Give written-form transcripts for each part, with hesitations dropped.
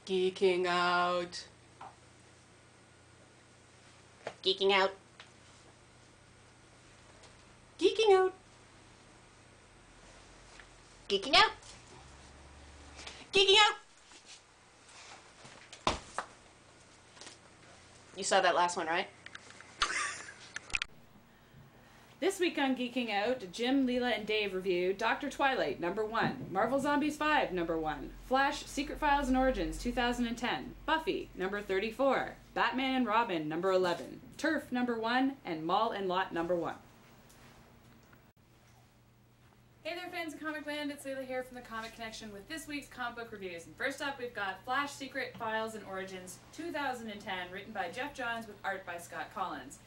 Geeking out. Geeking out. Geeking out. Geeking out. Geeking out. You saw that last one, right? This week on Geeking Out, Jim, Leila, and Dave review Dr. Twilight, #1, Marvel Zombies 5, #1, Flash, Secret Files and Origins, 2010, Buffy, #34, Batman and Robin, #11, Turf, #1, and Mall and Lot, #1. Hey there fans of Comic Land, it's Leila here from the Comic Connection with this week's comic book reviews. And first up we've got Flash, Secret Files and Origins, 2010, written by Jeff Johns with art by Scott Collins.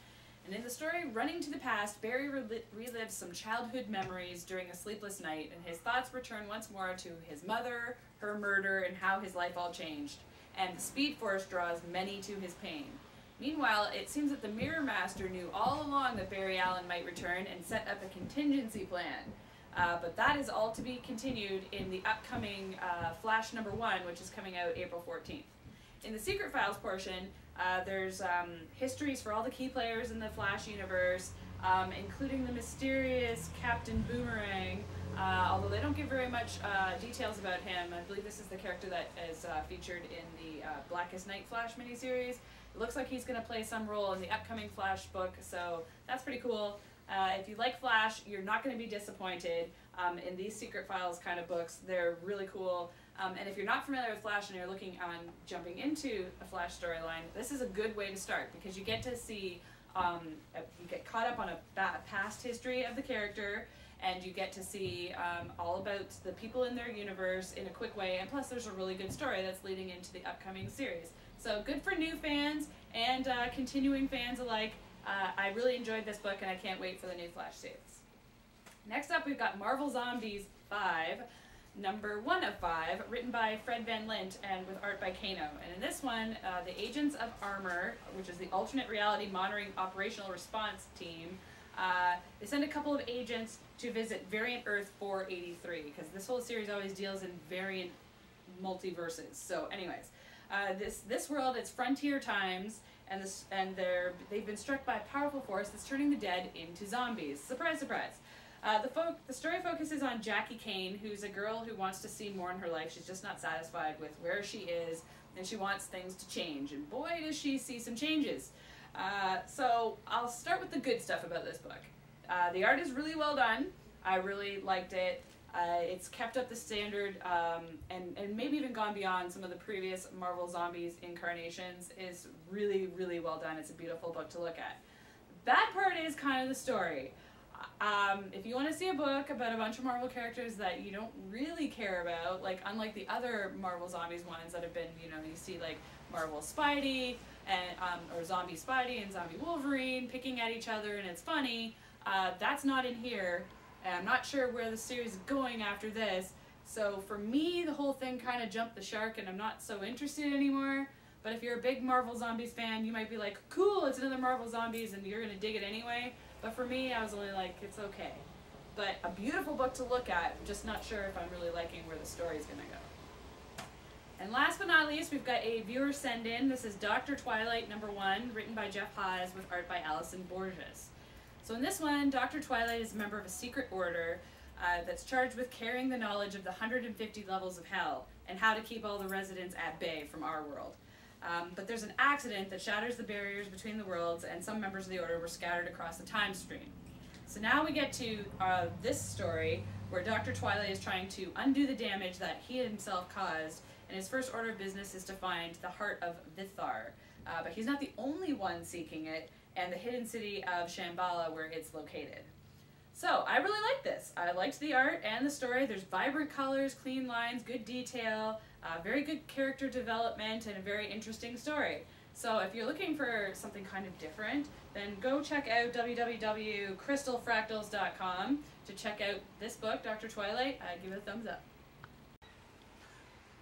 And in the story, Running to the Past, Barry relives some childhood memories during a sleepless night, and his thoughts return once more to his mother, her murder, and how his life all changed. And the Speed Force draws many to his pain. Meanwhile, it seems that the Mirror Master knew all along that Barry Allen might return and set up a contingency plan. But that is all to be continued in the upcoming Flash #1, which is coming out April 14th. In the Secret Files portion, there's histories for all the key players in the Flash universe, including the mysterious Captain Boomerang, although they don't give very much details about him. I believe this is the character that is featured in the Blackest Night Flash miniseries. It looks like he's going to play some role in the upcoming Flash book, so that's pretty cool. If you like Flash, you're not going to be disappointed in these Secret Files kind of books. They're really cool. And if you're not familiar with Flash and you're looking on jumping into a Flash storyline, this is a good way to start because you get to see, you get caught up on a past history of the character, and you get to see all about the people in their universe in a quick way, and plus there's a really good story that's leading into the upcoming series. So good for new fans and continuing fans alike. I really enjoyed this book and I can't wait for the new Flash series. Next up we've got Marvel Zombies 5, #1 of 5, written by Fred Van Lint and with art by Kano. And in this one, the Agents of Armor, which is the alternate reality monitoring operational response team, they send a couple of agents to visit Variant Earth 483, because this whole series always deals in variant multiverses. So anyways, this world, it's frontier times, and they've been struck by a powerful force that's turning the dead into zombies. Surprise, surprise. The story focuses on Jackie Kane, who's a girl who wants to see more in her life. She's just not satisfied with where she is, and she wants things to change. And boy, does she see some changes. So I'll start with the good stuff about this book. The art is really well done. I really liked it. It's kept up the standard and maybe even gone beyond some of the previous Marvel Zombies incarnations. Is really, really well done. It's a beautiful book to look at. The bad part is kind of the story. If you want to see a book about a bunch of Marvel characters that you don't really care about, like unlike the other Marvel Zombies ones that have been, you see like Marvel Spidey and or Zombie Spidey and Zombie Wolverine picking at each other and it's funny, that's not in here. And I'm not sure where the series is going after this. So for me, the whole thing kind of jumped the shark and I'm not so interested anymore. But if you're a big Marvel Zombies fan, you might be like, cool, it's another Marvel Zombies, and you're going to dig it anyway. But for me, I was only like, it's okay. But a beautiful book to look at, just not sure if I'm really liking where the story's going to go. And last but not least, we've got a viewer send-in. This is Dr. Twilight #1, written by Jeff Haas with art by Alison Borges. So in this one, Dr. Twilight is a member of a secret order that's charged with carrying the knowledge of the 150 levels of hell and how to keep all the residents at bay from our world. But there's an accident that shatters the barriers between the worlds, and some members of the Order were scattered across the time stream. So now we get to this story, where Dr. Twilight is trying to undo the damage that he himself caused, and his first order of business is to find the heart of Vithar. But he's not the only one seeking it, and the hidden city of Shambhala, where it's located. So, I really liked this. I liked the art and the story. There's vibrant colors, clean lines, good detail, very good character development, and a very interesting story. So if you're looking for something kind of different, then go check out www.crystalfractals.com to check out this book, Dr. Twilight. Give it a thumbs up.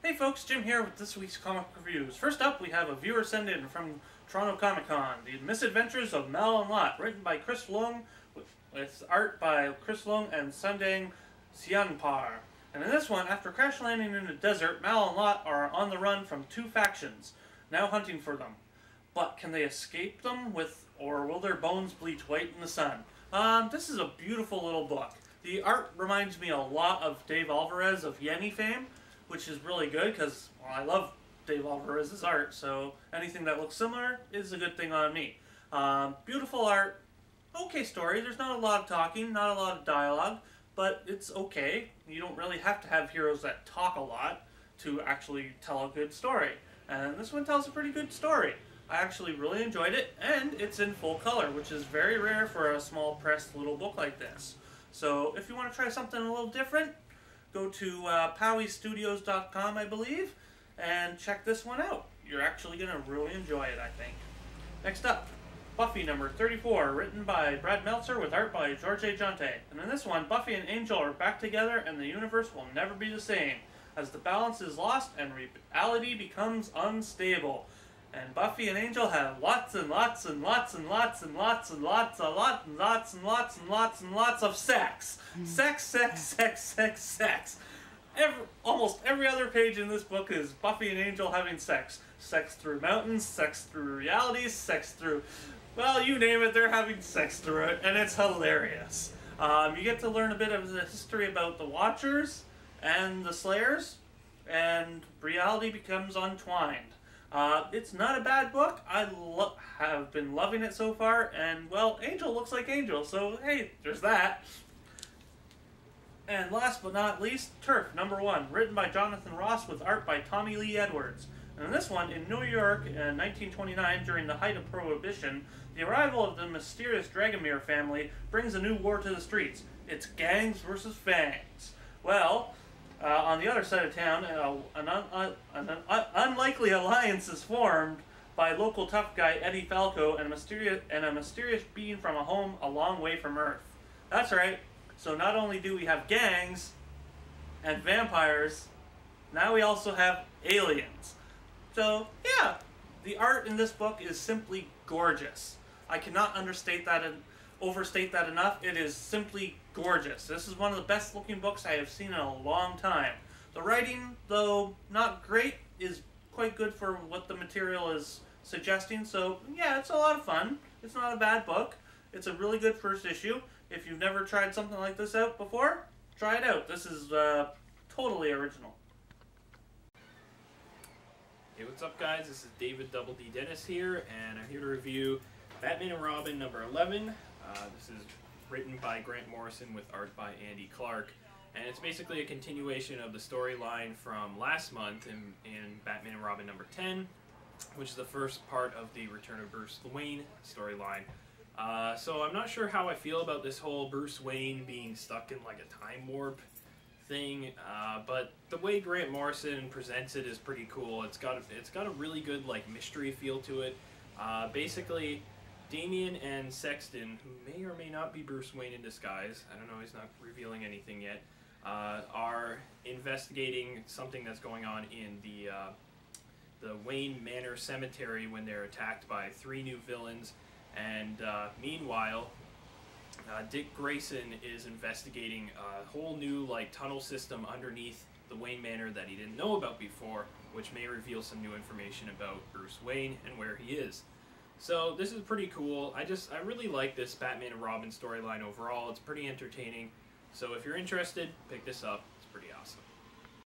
Hey folks, Jim here with this week's comic reviews. First up, we have a viewer send-in from Toronto Comic Con, The Misadventures of Mal and Lot, written by Chris Leung, with art by Chris Leung and Sundang Sianpar. And in this one, after crash landing in the desert, Mal and Lot are on the run from two factions, now hunting for them. But can they escape them or will their bones bleach white in the sun? This is a beautiful little book. The art reminds me a lot of Dave Alvarez of Yenny fame, which is really good because, well, I love Dave Alvarez's art, so anything that looks similar is a good thing on me. Beautiful art, okay story. There's not a lot of talking, not a lot of dialogue, but it's okay. You don't really have to have heroes that talk a lot to actually tell a good story. And this one tells a pretty good story. I actually really enjoyed it, and it's in full color, which is very rare for a small pressed little book like this. So if you want to try something a little different, go to powiestudios.com, I believe, and check this one out. You're actually going to really enjoy it, I think. Next up, Buffy number 34, written by Brad Meltzer with art by George A. Jonte. And in this one, Buffy and Angel are back together and the universe will never be the same, as the balance is lost and reality becomes unstable. And Buffy and Angel have lots and lots and lots and lots and lots and lots and lots and lots and lots and lots and lots of sex. Sex, sex, sex, sex, sex. Almost every other page in this book is Buffy and Angel having sex. Sex through mountains, sex through realities, sex through, well, you name it, they're having sex through it, and it's hilarious. You get to learn a bit of the history about the Watchers and the Slayers, and reality becomes untwined. It's not a bad book. I have been loving it so far, and, well, Angel looks like Angel, so, hey, there's that. And last but not least, Turf, number 1, written by Jonathan Ross with art by Tommy Lee Edwards. And in this one, in New York in 1929, during the height of Prohibition, the arrival of the mysterious Dragomir family brings a new war to the streets. It's gangs versus fangs. Well, on the other side of town, an unlikely alliance is formed by local tough guy Eddie Falco and a mysterious being from a home a long way from Earth. That's right. So not only do we have gangs and vampires, now we also have aliens. So yeah, the art in this book is simply gorgeous. I cannot overstate that enough. It is simply gorgeous. This is one of the best looking books I have seen in a long time. The writing, though not great, is quite good for what the material is suggesting. So yeah, it's a lot of fun. It's not a bad book. It's a really good first issue. If you've never tried something like this out before, try it out. This is totally original. Hey, what's up, guys? This is David Double D Dennis here, and I'm here to review Batman and Robin number 11. This is written by Grant Morrison with art by Andy Clark, and it's basically a continuation of the storyline from last month in Batman and Robin number 10, which is the first part of the Return of Bruce Wayne storyline. So I'm not sure how I feel about this whole Bruce Wayne being stuck in like a time warp thing, but the way Grant Morrison presents it is pretty cool. It's got a really good like mystery feel to it. Basically, Damian and Sexton, who may or may not be Bruce Wayne in disguise, I don't know, he's not revealing anything yet, are investigating something that's going on in the Wayne Manor Cemetery when they're attacked by 3 new villains. And meanwhile, Dick Grayson is investigating a whole new like tunnel system underneath the Wayne Manor that he didn't know about before, which may reveal some new information about Bruce Wayne and where he is. So this is pretty cool. I really like this Batman and Robin storyline overall. It's pretty entertaining. So if you're interested, pick this up. It's pretty awesome.